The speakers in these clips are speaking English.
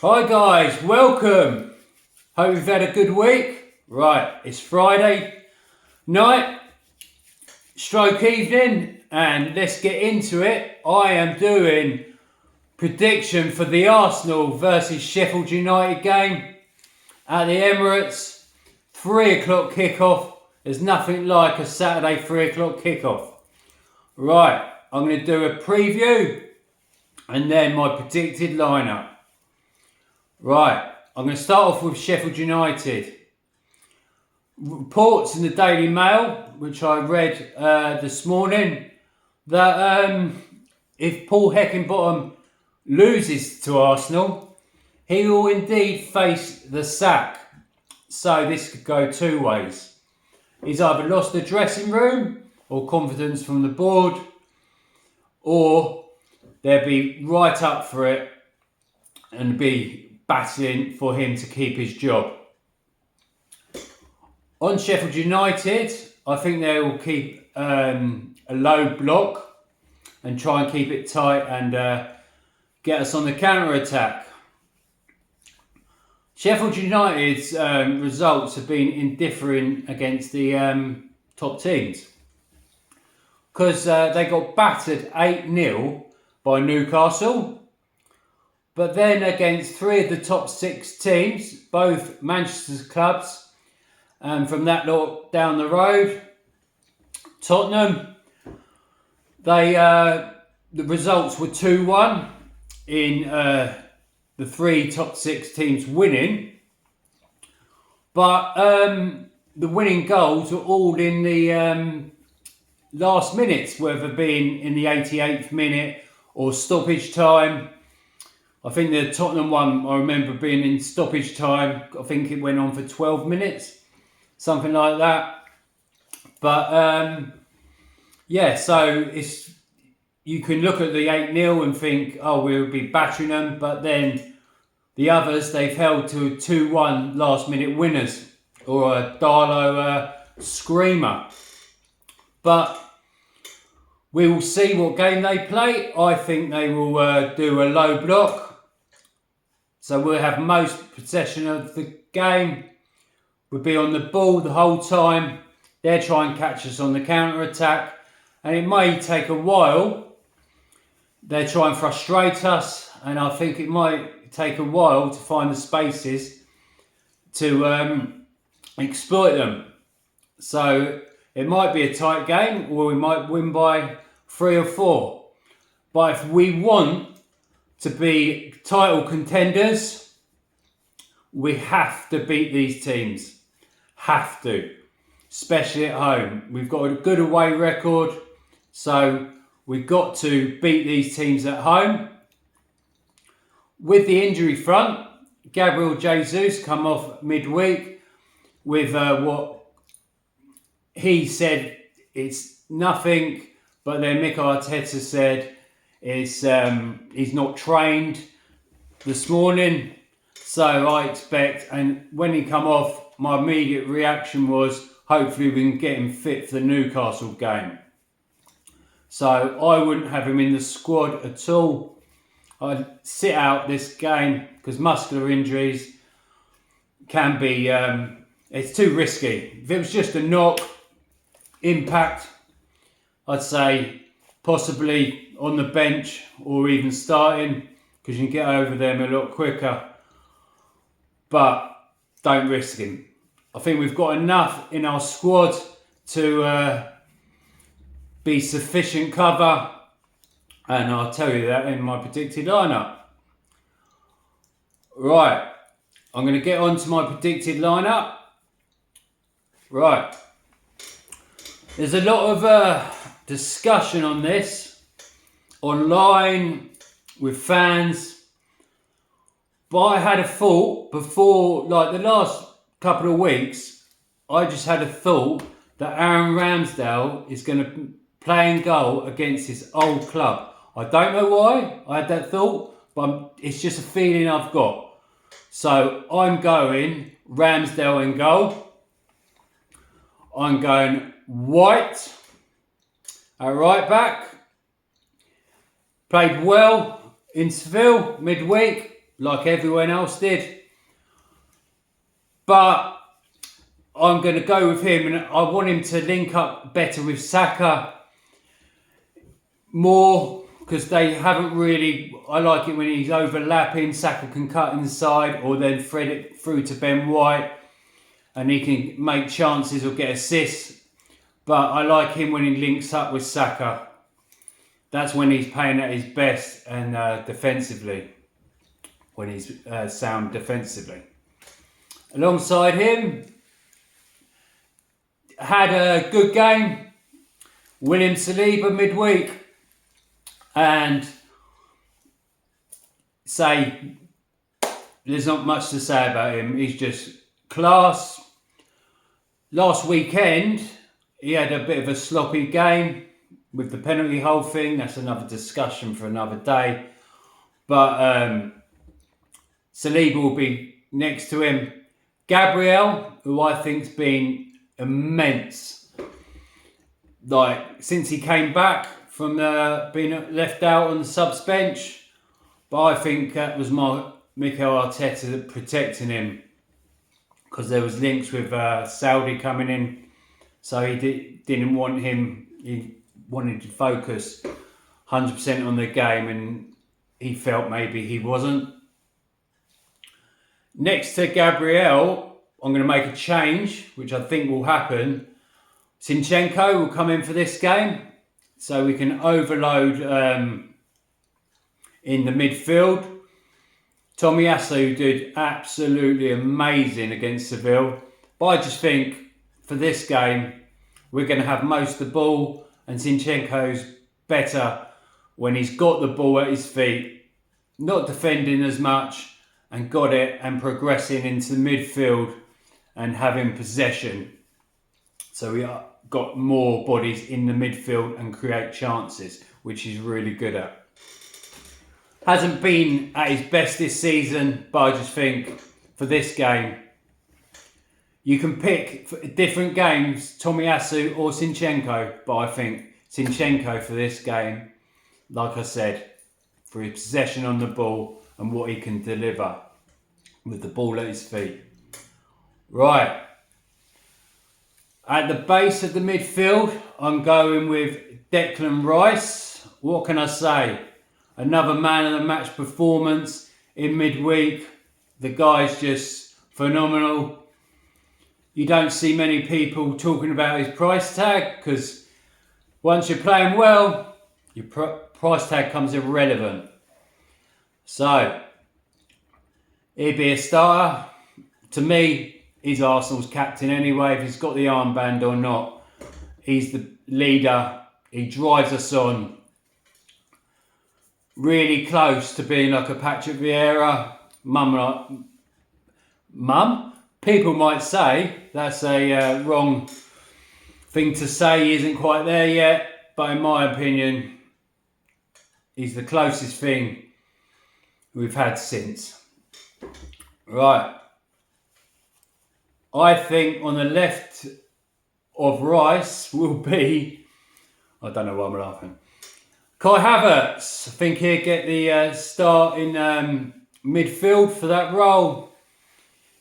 Hi guys, welcome. Hope you've had a good week. Right, it's Friday night, stroke evening, and let's get into it. I am doing prediction for the Arsenal versus Sheffield United game at the Emirates. 3 o'clock kickoff. There's nothing like a Saturday 3 o'clock kickoff. Right, I'm going to do a preview and then my predicted lineup. Right, I'm going to start off with Sheffield United. Reports in the Daily Mail, which I read this morning, that if Paul Heckingbottom loses to Arsenal, he will indeed face the sack. So this could go two ways. He's either lost the dressing room or confidence from the board, or they'll be right up for it and be battling for him to keep his job. On Sheffield United, I think they will keep a low block and try and keep it tight and get us on the counter-attack. Sheffield United's results have been indifferent against the top teams because they got battered 8-0 by Newcastle. But then against 3 of the top 6 teams, both Manchester's clubs, from that lot down the road, Tottenham, the results were 2-1 in the 3 top 6 teams winning. But the winning goals were all in the last minutes, whether being in the 88th minute or stoppage time. I think the Tottenham one, I remember being in stoppage time. I think it went on for 12 minutes, something like that. But so you can look at the 8-0 and think, oh, we'll be battering them. But then the others, they've held to 2-1 last minute winners or a Darlow screamer. But we will see what game they play. I think they will do a low block. So we'll have most possession of the game. We'll be on the ball the whole time. They'll try and catch us on the counter-attack. And it may take a while. They'll try and frustrate us. And I think it might take a while to find the spaces to exploit them. So it might be a tight game, or we might win by 3 or 4. But if we want to be title contenders, we have to beat these teams. Have to. Especially at home. We've got a good away record, so we've got to beat these teams at home. With the injury front, Gabriel Jesus come off midweek with what he said it's nothing, but then Mikel Arteta said he's not trained this morning. So I expect, and when he come off, my immediate reaction was hopefully we can get him fit for the Newcastle game. So I wouldn't have him in the squad at all. I'd sit out this game because muscular injuries can be, it's too risky. If it was just a knock, impact, I'd say possibly on the bench or even starting because you can get over them a lot quicker. But don't risk him. I think we've got enough in our squad to be sufficient cover. And I'll tell you that in my predicted lineup. Right, I'm going to get on to my predicted lineup. Right, there's a lot of discussion on this online with fans. But I had a thought before, like the last couple of weeks, I just had a thought that Aaron Ramsdale is going to play in goal against his old club. I don't know why I had that thought, but it's just a feeling I've got. So I'm going Ramsdale in goal. I'm going White at right back. Played well in Seville midweek. like everyone else did. But I'm going to go with him, and I want him to link up better with Saka more, because they haven't really. I like it when he's overlapping. Saka can cut inside or then thread it through to Ben White, and he can make chances or get assists. But I like him when he links up with Saka. That's when he's playing at his best and defensively, when he's sound defensively. Alongside him, had a good game, William Saliba midweek, and there's not much to say about him. He's just class. Last weekend, he had a bit of a sloppy game with the penalty hole thing. That's another discussion for another day. But Saliba will be next to him. Gabriel, who I think's been immense. Like, since he came back from being left out on the subs bench. But I think that was Mikel Arteta protecting him, because there was links with Saudi coming in. So he didn't want him. He wanted to focus 100% on the game, and he felt maybe he wasn't. Next to Gabriel, I'm going to make a change, which I think will happen. Zinchenko will come in for this game, so we can overload in the midfield. Tomiyasu did absolutely amazing against Seville, but I just think for this game we're going to have most of the ball, and Zinchenko's better when he's got the ball at his feet, not defending as much, and got it and progressing into the midfield and having possession. So we got more bodies in the midfield and create chances, which he's really good at. Hasn't been at his best this season, but I just think for this game, you can pick for different games, Tomiyasu or Zinchenko, but I think Zinchenko for this game, like I said, for his possession on the ball and what he can deliver with the ball at his feet. Right. At the base of the midfield, I'm going with Declan Rice. What can I say? Another man of the match performance in midweek. The guy's just phenomenal. You don't see many people talking about his price tag, because once you're playing well, your price tag comes irrelevant. So, he'd be a starter. To me, he's Arsenal's captain anyway, if he's got the armband or not. He's the leader. He drives us on. Really close to being like a Patrick Vieira. Mum? People might say that's a wrong thing to say. He isn't quite there yet. But in my opinion, he's the closest thing we've had since. Right. I think on the left of Rice will be... I don't know why I'm laughing. Kai Havertz. I think he'll get the start in midfield for that role.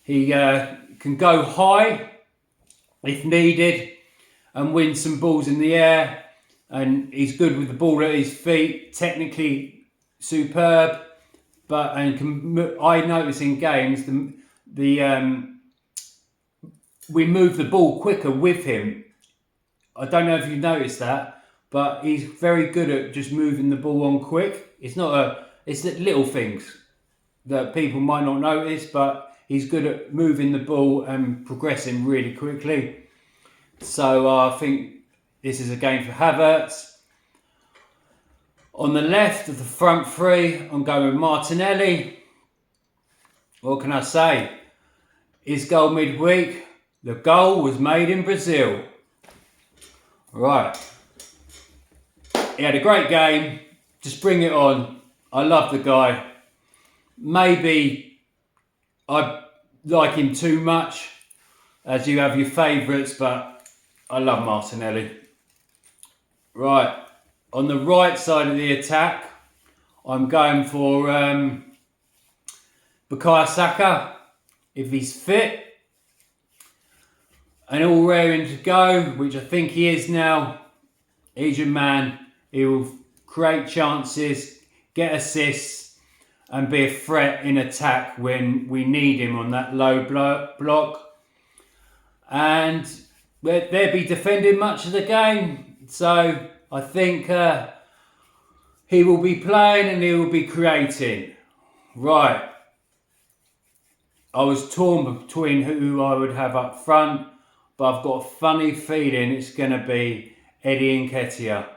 He can go high if needed and win some balls in the air. And he's good with the ball at his feet. Technically superb. But I notice in games we move the ball quicker with him. I don't know if you've noticed that, but he's very good at just moving the ball on quick. It's the little things that people might not notice, but he's good at moving the ball and progressing really quickly. So I think this is a game for Havertz. On the left of the front three, I'm going with Martinelli. What can I say? His goal midweek, the goal was made in Brazil. Right. He had a great game. Just bring it on. I love the guy. Maybe I like him too much, as you have your favourites, but I love Martinelli. Right. On the right side of the attack, I'm going for Bukayo Saka, if he's fit and all raring to go, which I think he is now, he's your man. He will create chances, get assists, and be a threat in attack when we need him on that low block. And they'll be defending much of the game. So I think he will be playing and he will be creating. Right. I was torn between who I would have up front, but I've got a funny feeling it's going to be Eddie Nketiah.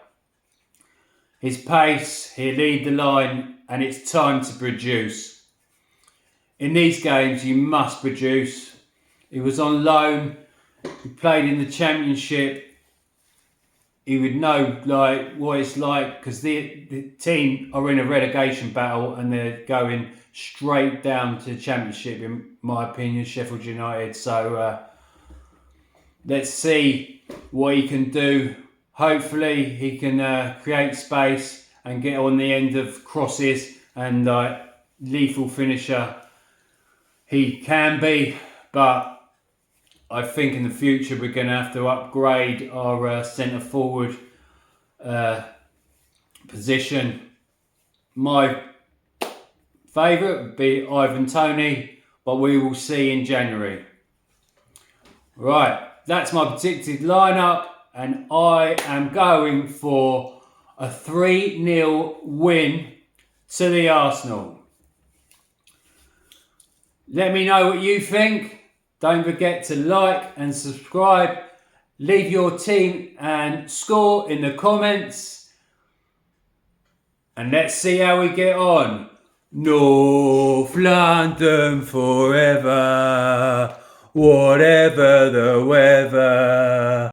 His pace, he'll lead the line, and it's time to produce. In these games, you must produce. He was on loan. He played in the Championship. He would know what it's like, because the team are in a relegation battle and they're going straight down to the Championship, in my opinion, Sheffield United. So let's see what he can do. Hopefully he can create space and get on the end of crosses, and lethal finisher he can be. But I think in the future we're going to have to upgrade our centre forward position. My favourite would be Ivan Toney, but we will see in January. Right, that's my predicted lineup, and I am going for a 3-0 win to the Arsenal. Let me know what you think. Don't forget to like and subscribe. Leave your team and score in the comments. And let's see how we get on. North London forever, whatever the weather.